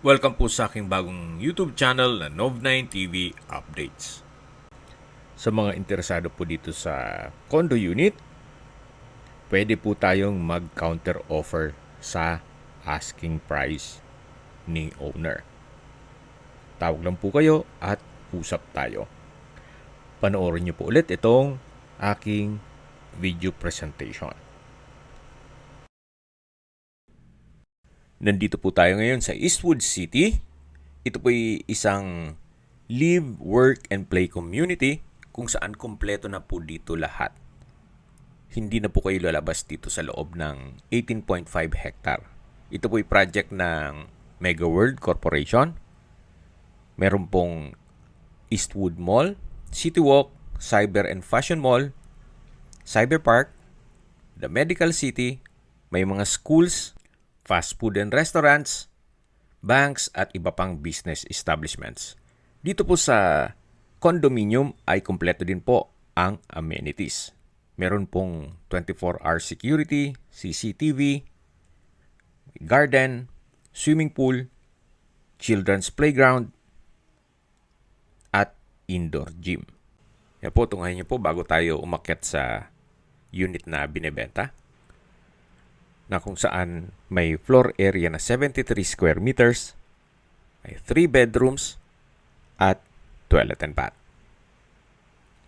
Welcome po sa aking bagong YouTube channel na Nov9 TV Updates. Sa mga interesado po dito sa condo unit, pwede po tayong mag-counter offer sa asking price ni owner. Tawag lang po kayo at usap tayo. Panoorin niyo po ulit itong aking video presentation. Nandito po tayo ngayon sa Eastwood City. Ito po ay isang live, work, and play community kung saan kompleto na po dito lahat. Hindi na po kayo lalabas dito sa loob ng 18.5 hectare. Ito po ay project ng Mega World Corporation. Meron pong Eastwood Mall, City Walk, Cyber and Fashion Mall, Cyber Park, the Medical City, may mga schools, fast food and restaurants, banks at iba pang business establishments. Dito po sa condominium ay kompleto din po ang amenities. Meron pong 24-hour security, CCTV, garden, swimming pool, children's playground, at indoor gym. Yan po, tungahin niyo po bago tayo umakyat sa unit na binebenta, na kung saan may floor area na 73 square meters, may 3 bedrooms, at toilet and bath.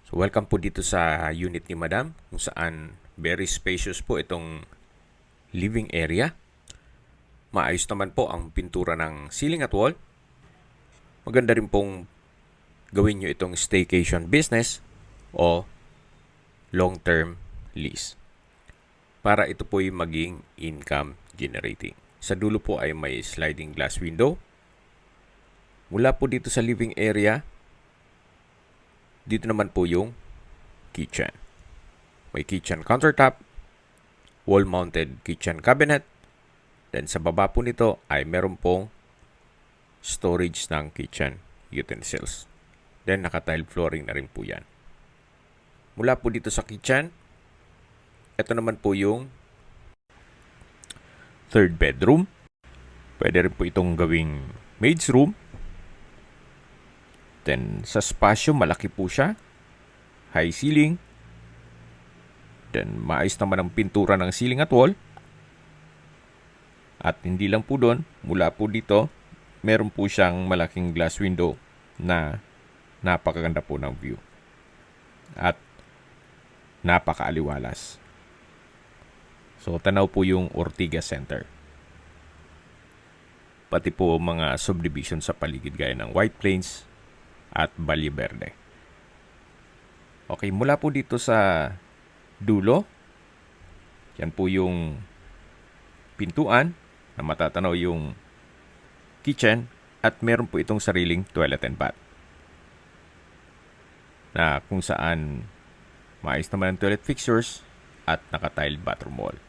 So welcome po dito sa unit ni Madam, kung saan very spacious po itong living area. Maayos naman po ang pintura ng ceiling at wall. Maganda rin pong gawin nyo itong staycation business o long-term lease, para ito po ay maging income generating. Sa dulo po ay may sliding glass window. Mula po dito sa living area, dito naman po yung kitchen. May kitchen countertop, wall-mounted kitchen cabinet. Then sa baba po nito ay meron pong storage ng kitchen utensils. Then naka-tile flooring na rin po yan. Mula po dito sa kitchen, ito naman po yung third bedroom. Pwede rin po itong gawing maid's room. Then sa spasyo, malaki po siya. High ceiling. Then maayos naman ang pintura ng ceiling at wall. At hindi lang po doon, mula po dito, meron po siyang malaking glass window na napakaganda po ng view. At napakaaliwalas. So, tanaw po yung Ortigas Center. Pati po mga subdivision sa paligid gaya ng White Plains at Valle Verde. Okay, mula po dito sa dulo, yan po yung pintuan na matatanaw yung kitchen at meron po itong sariling toilet and bath, na kung saan maayos naman ang toilet fixtures at naka-tiled bathroom wall.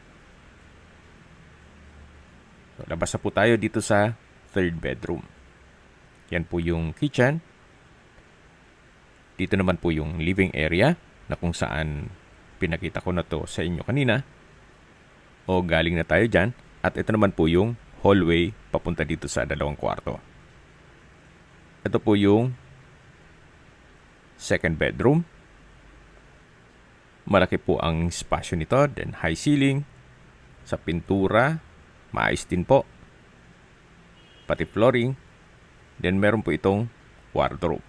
So, labas na po tayo dito sa third bedroom. Yan po yung kitchen. Dito naman po yung living area na kung saan pinakita ko na to sa inyo kanina. O galing na tayo dyan. At ito naman po yung hallway papunta dito sa dalawang kwarto. Ito po yung second bedroom. Malaki po ang spasyo nito. Then high ceiling. Sa pintura, maayos din po. Pati flooring. Then meron po itong wardrobe.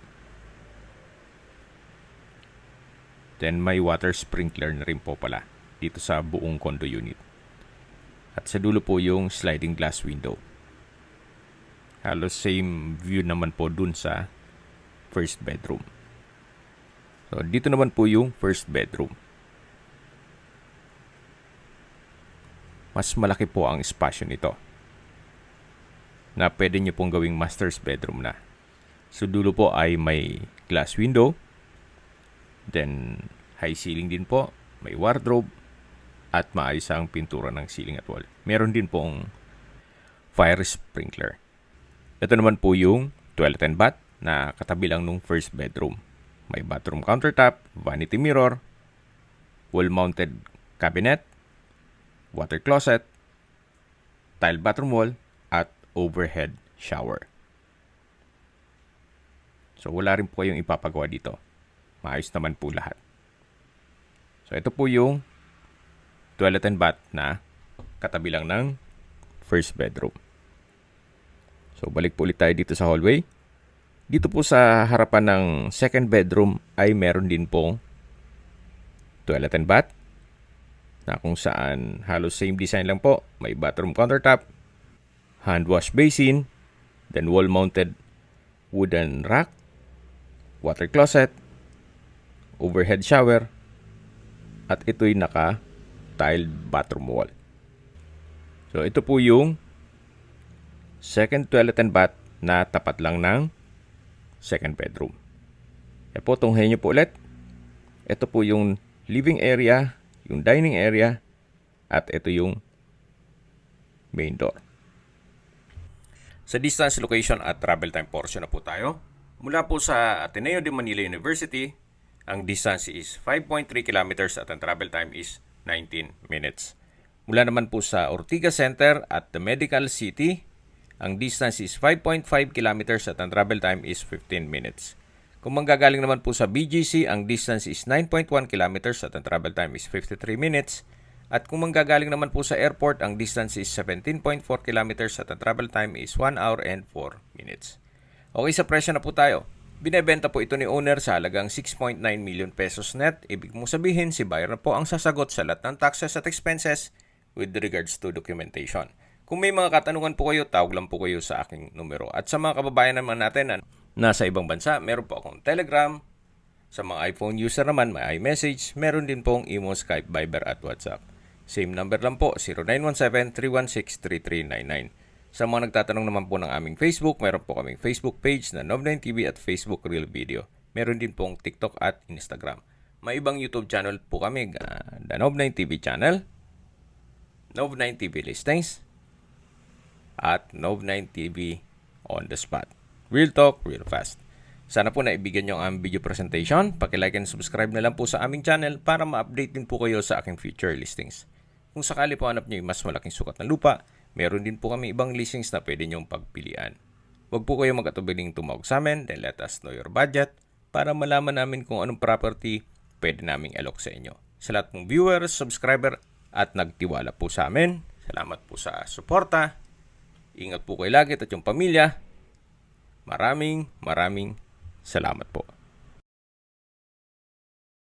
Then may water sprinkler na rin po pala dito sa buong condo unit. At sa dulo po yung sliding glass window. Halos same view naman po dun sa first bedroom. So dito naman po yung first bedroom. Mas malaki po ang espasyo nito, na pwede nyo pong gawing master's bedroom na. So dulo po ay may glass window. Then high ceiling din po. May wardrobe. At maayos ang pintura ng ceiling at wall. Meron din pong fire sprinkler. Ito naman po yung toilet and bath na katabi lang nung first bedroom. May bathroom countertop, vanity mirror, wall-mounted cabinet, water closet, tile bathroom wall, at overhead shower. So wala rin po kayong ipapagawa dito. Maayos naman po lahat. So ito po yung toilet and bath na katabi lang ng first bedroom. So balik po ulit tayo dito sa hallway. Dito po sa harapan ng second bedroom ay meron din pong toilet and bath na kung saan halos same design lang po. May bathroom countertop, hand wash basin, then wall-mounted wooden rack, water closet, overhead shower, at ito'y naka-tiled bathroom wall. So ito po yung second toilet and bath na tapat lang ng second bedroom. E po, tunghayin nyo po ulit. Ito po yung living area, yung dining area, at ito yung main door. Sa distance, location at travel time portion na po tayo. Mula po sa Ateneo de Manila University, ang distance is 5.3 kilometers at ang travel time is 19 minutes. Mula naman po sa Ortigas Center at the Medical City, ang distance is 5.5 kilometers at ang travel time is 15 minutes. Kung manggagaling naman po sa BGC, ang distance is 9.1 kilometers at ang travel time is 53 minutes. At kung manggagaling naman po sa airport, ang distance is 17.4 kilometers at ang travel time is 1 hour and 4 minutes. Okay, sa presyo na po tayo. Binebenta po ito ni owner sa halagang 6.9 million pesos net. Ibig mong sabihin, si buyer na po ang sasagot sa lahat ng taxes at expenses with regards to documentation. Kung may mga katanungan po kayo, tawag lang po kayo sa aking numero. At sa mga kababayan naman natin na nasa ibang bansa, meron po akong Telegram. Sa mga iPhone user naman, may iMessage. Meron din pong Imo, Skype, Viber at WhatsApp. Same number lang po, 0917-316-3399. Sa mga nagtatanong naman po ng aming Facebook, meron po kaming Facebook page na Nov9TV at Facebook Real Video. Meron din pong TikTok at Instagram. May ibang YouTube channel po kami, the Nov9TV channel, Nov9TV Listings, at Nov9TV On The Spot. Real talk, real fast. Sana po naibigyan nyo ang aming video presentation. Paki-like and subscribe na lang po sa aming channel para ma-update din po kayo sa aking future listings. Kung sakali po hanap nyo yung mas malaking sukat ng lupa, meron din po kami ibang listings na pwede nyong pagpilian. Huwag po kayo mag-atubiling tumawag sa amin, then let us know your budget para malaman namin kung anong property pwede naming alok sa inyo. Sa lahat ng viewers, subscriber at nagtiwala po sa amin, salamat po sa suporta. Ingat po kayo lagi at yung pamilya. Maraming salamat po.